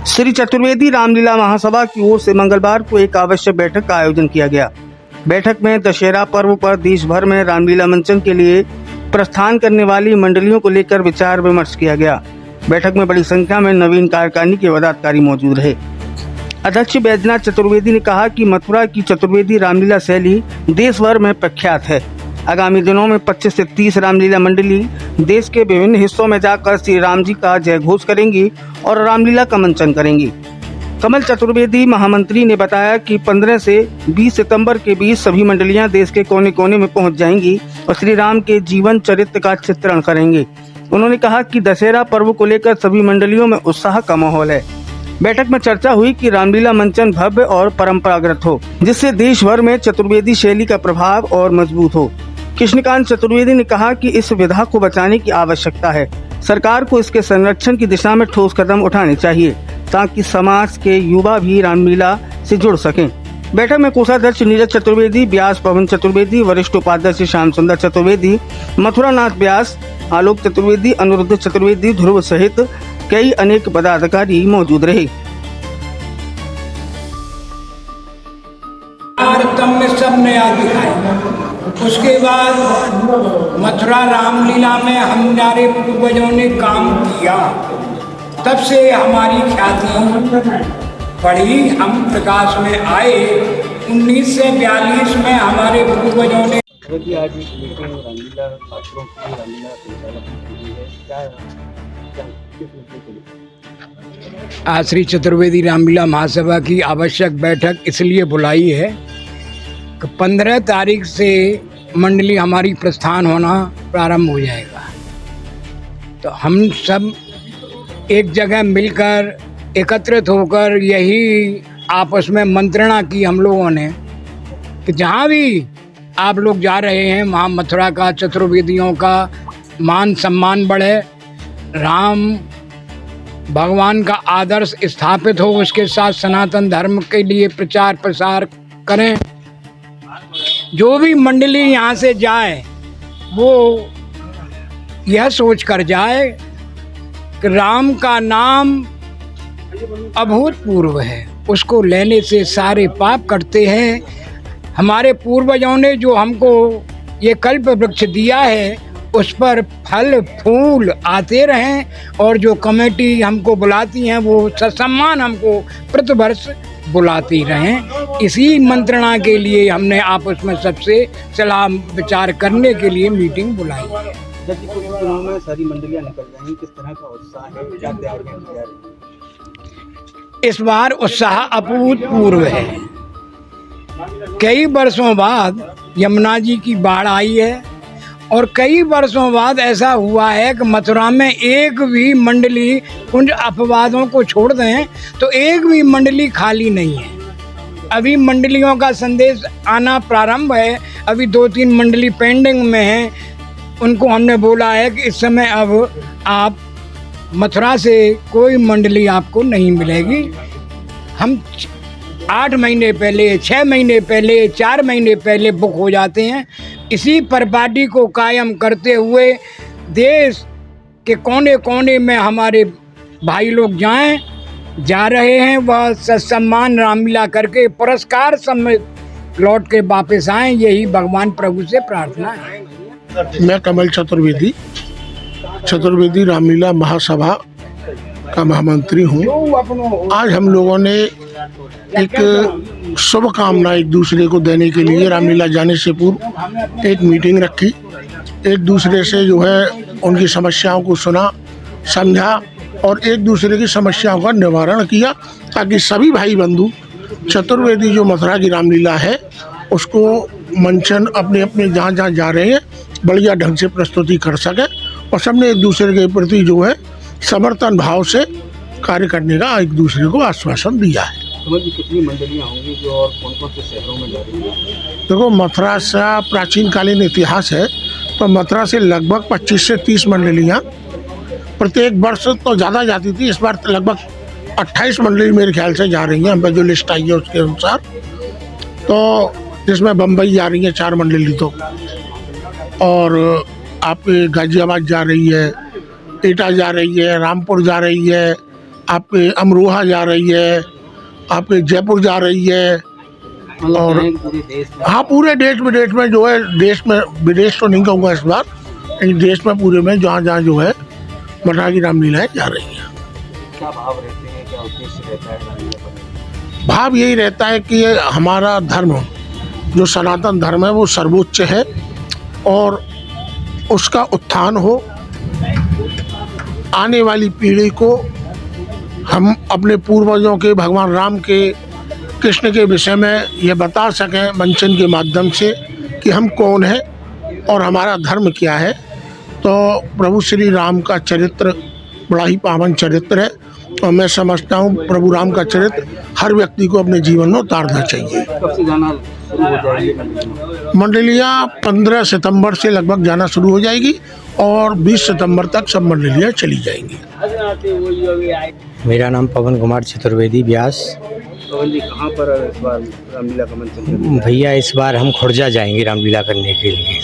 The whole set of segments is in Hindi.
श्री चतुर्वेदी रामलीला महासभा की ओर से मंगलवार को एक आवश्यक बैठक का आयोजन किया गया। बैठक में दशहरा पर्व पर देश भर में रामलीला मंचन के लिए प्रस्थान करने वाली मंडलियों को लेकर विचार विमर्श किया गया। बैठक में बड़ी संख्या में नवीन कार्यकारिणी के पदाधिकारी मौजूद रहे। अध्यक्ष बैजनाथ चतुर्वेदी ने कहा कि मथुरा की चतुर्वेदी रामलीला शैली देश भर में प्रख्यात है। आगामी दिनों में 25 से 30 रामलीला मंडली देश के विभिन्न हिस्सों में जाकर श्री राम जी का जय घोष करेंगी और रामलीला का मंचन करेंगी। कमल चतुर्वेदी महामंत्री ने बताया कि 15 से 20 सितंबर के बीच सभी मंडलियां देश के कोने कोने में पहुंच जाएंगी और श्री राम के जीवन चरित्र का चित्रण करेंगे। उन्होंने कहा कि दशहरा पर्व को लेकर सभी मंडलियों में उत्साह का माहौल है। बैठक में चर्चा हुई कि रामलीला मंचन भव्य और परंपरागत हो, जिससे देश भर में चतुर्वेदी शैली का प्रभाव और मजबूत हो। कृष्णकांत चतुर्वेदी ने कहा कि इस विधा को बचाने की आवश्यकता है। सरकार को इसके संरक्षण की दिशा में ठोस कदम उठाने चाहिए ताकि समाज के युवा भी रामलीला से जुड़ सकें। बैठक में कोषाध्यक्ष नीरज चतुर्वेदी, व्यास पवन चतुर्वेदी, वरिष्ठ उपाध्यक्ष श्याम सुंदर चतुर्वेदी, मथुरा नाथ व्यास, आलोक चतुर्वेदी, अनुरुद्ध चतुर्वेदी, ध्रुव सहित कई अनेक पदाधिकारी मौजूद रहे। सब नया दिखाए। उसके बाद मथुरा रामलीला में हमारे पूर्वजों ने काम किया, तब से हमारी ख्याति बढ़ी। हम प्रकाश में आए 1942 में हमारे पूर्वजों ने। आज श्री चतुर्वेदी रामलीला महासभा की आवश्यक बैठक इसलिए बुलाई है कि 15 तारीख से मंडली हमारी प्रस्थान होना प्रारंभ हो जाएगा। तो हम सब एक जगह मिलकर एकत्रित होकर यही आपस में मंत्रणा की हम लोगों ने कि जहाँ भी आप लोग जा रहे हैं वहाँ मथुरा का चतुर्वेदियों का मान सम्मान बढ़े, राम भगवान का आदर्श स्थापित हो, उसके साथ सनातन धर्म के लिए प्रचार प्रसार करें। जो भी मंडली यहाँ से जाए वो यह सोच कर जाए कि राम का नाम अभूतपूर्व है, उसको लेने से सारे पाप कटते हैं। हमारे पूर्वजों ने जो हमको ये कल्प वृक्ष दिया है उस पर फल फूल आते रहें और जो कमेटी हमको बुलाती हैं वो ससम्मान हमको प्रतिवर्ष बुलाती रहें। इसी मंत्रणा के लिए हमने आपस में सबसे सलाह विचार करने के लिए मीटिंग बुलाई है। जब कुछ दिनों में सारी मंडलियां निकल जाएंगी, किस तरह का उत्साह है, क्या तैयारियां की जा रही हैं? इस बार उत्साह अभूतपूर्व है। कई वर्षों बाद यमुना जी की बाढ़ आई है और कई वर्षों बाद ऐसा हुआ है कि मथुरा में एक भी मंडली, कुछ अपवादों को छोड़ दें तो एक भी मंडली खाली नहीं है। अभी मंडलियों का संदेश आना प्रारंभ है। अभी 2-3 मंडली पेंडिंग में हैं। उनको हमने बोला है कि इस समय अब आप मथुरा से कोई मंडली आपको नहीं मिलेगी। हम 8 महीने पहले, 6 महीने पहले, 4 महीने पहले बुक हो जाते हैं। इसी परिपाटी को कायम करते हुए देश के कोने कोने में हमारे भाई लोग जा रहे हैं। वह सत्सम्मान रामलीला करके पुरस्कार समेत लौट के वापस आएं, यही भगवान प्रभु से प्रार्थना है। मैं कमल चतुर्वेदी, चतुर्वेदी रामलीला महासभा का महामंत्री हूँ। आज हम लोगों ने एक शुभकामना एक दूसरे को देने के लिए रामलीला जाने से पूर्व एक मीटिंग रखी। एक दूसरे से जो है उनकी समस्याओं को सुना, समझा और एक दूसरे की समस्याओं का निवारण किया ताकि सभी भाई बंधु चतुर्वेदी जो मथुरा की रामलीला है उसको मंचन अपने अपने जहाँ जहाँ जा रहे हैं बढ़िया ढंग से प्रस्तुति कर सके और सबने एक दूसरे के प्रति जो है समर्थन भाव से कार्य करने का एक दूसरे को आश्वासन दिया है। कितनी मंडलियां होंगी जो और कौन-कौन से शहरों में जा रही हैं? देखो, मथुरा का प्राचीन कालीन इतिहास है तो मथुरा से लगभग 25 से 30 मंडलियां प्रत्येक वर्ष तो ज़्यादा जाती थी। इस बार लगभग 28 मंडली मेरे ख्याल से जा रही हैं, हमें जो लिस्ट आई है उसके अनुसार। तो जिसमें बम्बई जा रही है 4 मंडली तो, और आपके गाजियाबाद जा रही है, एटा जा रही है, रामपुर जा रही है, आपके अमरोहा जा रही है, आपके जयपुर जा रही है, और हाँ पूरे देश विदेश में जो है, देश में विदेश तो नहीं कहूँगा इस बार, लेकिन देश में पूरे में जहाँ जहाँ जो है मथुरा की रामलीलाएँ जा रही हैं। क्या भाव रहते हैं, क्या उद्देश्य रहता है रामलीला पर? भाव यही रहता है कि हमारा धर्म जो सनातन धर्म है वो सर्वोच्च है और उसका उत्थान हो, आने वाली पीढ़ी को हम अपने पूर्वजों के, भगवान राम के, कृष्ण के विषय में ये बता सकें मंचन के माध्यम से कि हम कौन हैं और हमारा धर्म क्या है। तो प्रभु श्री राम का चरित्र बड़ा ही पावन चरित्र है और मैं समझता हूँ प्रभु राम का चरित्र हर व्यक्ति को अपने जीवन में उतारना चाहिए। कब से जाना शुरू हो जाएगी मंडलियाँ 15 सितंबर से लगभग जाना शुरू हो जाएगी और 20 सितंबर तक सब मंडलियाँ चली जाएंगी। मेरा नाम पवन कुमार चतुर्वेदी व्यास। पवन जी, कहाँ पर इस बार रामलीला का मंचन? भैया इस बार हम खुर्जा जाएंगे रामलीला करने के लिए।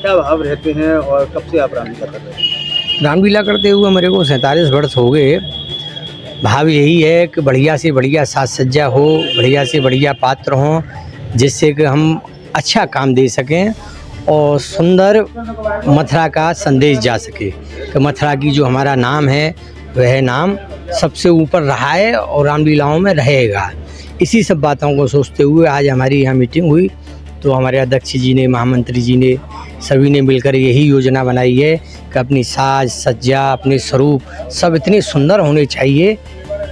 क्या भाव रहते हैं और कब से आप रामलीला कर रहे हैं? रामलीला करते हुए मेरे को 47 वर्ष हो गए। भाव यही है कि बढ़िया से बढ़िया साज सज्जा हो, बढ़िया से बढ़िया पात्र हों, जिससे कि हम अच्छा काम दे सकें और सुंदर मथुरा का संदेश जा सके कि मथुरा की जो हमारा नाम है वह नाम सबसे ऊपर रहा है और रामलीलाओं में रहेगा। इसी सब बातों को सोचते हुए आज हमारी यहाँ मीटिंग हुई, तो हमारे अध्यक्ष जी ने, महामंत्री जी ने, सभी ने मिलकर यही योजना बनाई है कि अपनी साज सज्जा, अपने स्वरूप सब इतने सुंदर होने चाहिए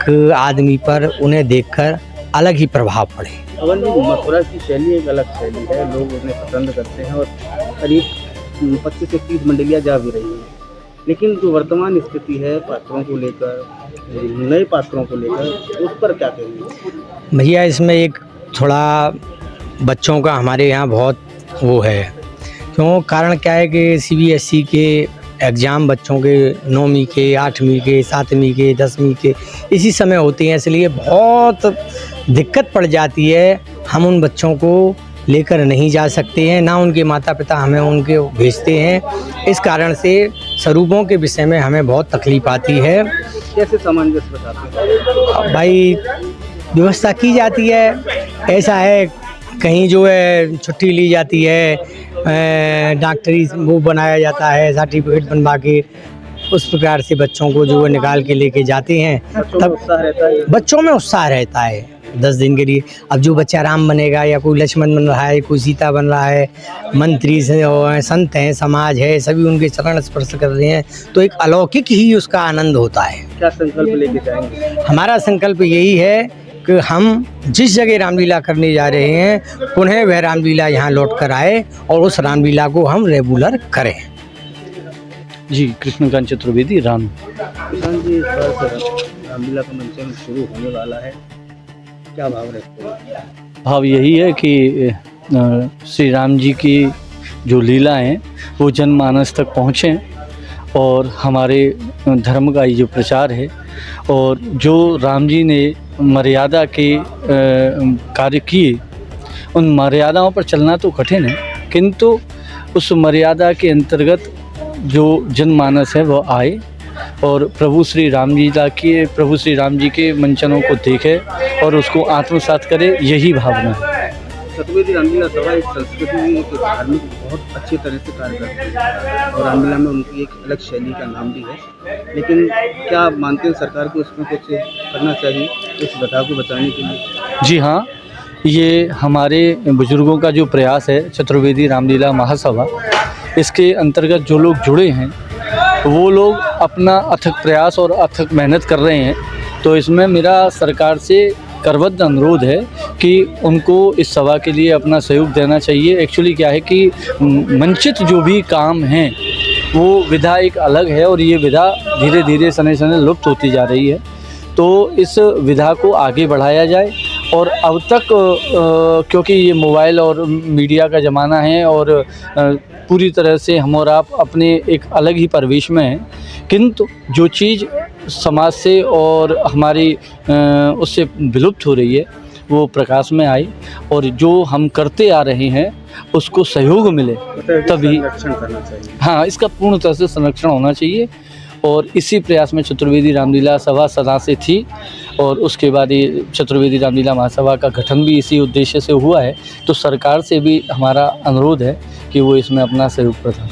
कि आदमी पर उन्हें देखकर अलग ही प्रभाव पड़े। पवन जी, मथुरा की शैली एक अलग शैली है, लोग उन्हें पसंद करते हैं और करीब 25 से 30 मंडलियाँ जा भी रही हैं, लेकिन जो वर्तमान स्थिति है पात्रों को लेकर, नए पात्रों को लेकर, उस पर क्या कहेंगे? भैया इसमें एक थोड़ा बच्चों का हमारे यहाँ बहुत वो है, क्यों कारण क्या है कि CBSE के एग्ज़ाम बच्चों के 9वीं के, 8वीं के, 7वीं के, 10वीं के इसी समय होते हैं, इसलिए बहुत दिक्कत पड़ जाती है। हम उन बच्चों को लेकर नहीं जा सकते हैं, ना उनके माता पिता हमें उनके भेजते हैं। इस कारण से स्वरूपों के विषय में हमें बहुत तकलीफ़ आती है। कैसे सामंजस्य बताते हैं? अब भाई व्यवस्था की जाती है, ऐसा है कहीं जो है छुट्टी ली जाती है, डॉक्टरी वो बनाया जाता है सर्टिफिकेट बनवा के, उस प्रकार से बच्चों को जो है निकाल के लेके जाते हैं। तब बच्चों में उत्साह रहता है 10 दिन के लिए। अब जो बच्चा राम बनेगा या कोई लक्ष्मण बन रहा है, कोई सीता बन रहा है, मंत्री संत हैं, समाज है, सभी उनके चरण स्पर्श कर रहे हैं, तो एक अलौकिक ही उसका आनंद होता है। क्या संकल्प लेके जाएंगे? हमारा संकल्प यही है कि हम जिस जगह रामलीला करने जा रहे हैं पुनः वह रामलीला यहाँ लौट कर आए और उस रामलीला को हम रेगुलर करें। जी, कृष्णकांत चतुर्वेदी राम। किसान जी, इस बार रामलीला का मंचन शुरू होने वाला है, क्या भाव रखते हैं? भाव यही है कि श्री राम जी की जो लीला हैं वो जनमानस तक पहुँचें और हमारे धर्म का ये जो प्रचार है और जो राम जी ने मर्यादा के कार्य किए, उन मर्यादाओं पर चलना तो कठिन है, किंतु उस मर्यादा के अंतर्गत जो जनमानस है वो आए और प्रभु श्री राम जी के मंचनों को देखे और उसको आत्मसात करे, यही भावना है। चतुर्वेदी रामलीला सभा एक संस्कृति एक धार्मिक बहुत अच्छी तरह से कार्य करती है और रामलीला में उनकी एक अलग शैली का नाम भी है, लेकिन क्या आप मानते हैं सरकार को इसमें कुछ करना चाहिए इस प्रथा को बचाने के लिए? जी हाँ, ये हमारे बुजुर्गों का जो प्रयास है चतुर्वेदी रामलीला महासभा, इसके अंतर्गत जो लोग जुड़े हैं वो लोग अपना अथक प्रयास और अथक मेहनत कर रहे हैं, तो इसमें मेरा सरकार से करबद्ध अनुरोध है कि उनको इस सभा के लिए अपना सहयोग देना चाहिए। एक्चुअली क्या है कि मंचित जो भी काम हैं वो विधा एक अलग है और ये विधा धीरे धीरे समय समय लुप्त होती जा रही है, तो इस विधा को आगे बढ़ाया जाए। और अब तक क्योंकि ये मोबाइल और मीडिया का ज़माना है और पूरी तरह से हम और आप अपने एक अलग ही परिवेश में हैं, किंतु जो चीज़ समाज से और हमारी उससे विलुप्त हो रही है वो प्रकाश में आई और जो हम करते आ रहे हैं उसको सहयोग मिले, तभी संरक्षण करना चाहिए। हाँ, इसका पूर्ण तरह से संरक्षण होना चाहिए और इसी प्रयास में चतुर्वेदी रामलीला सभा सदा से थी और उसके बाद ये चतुर्वेदी रामलीला महासभा का गठन भी इसी उद्देश्य से हुआ है। तो सरकार से भी हमारा अनुरोध है कि वो इसमें अपना सहयोग प्रदान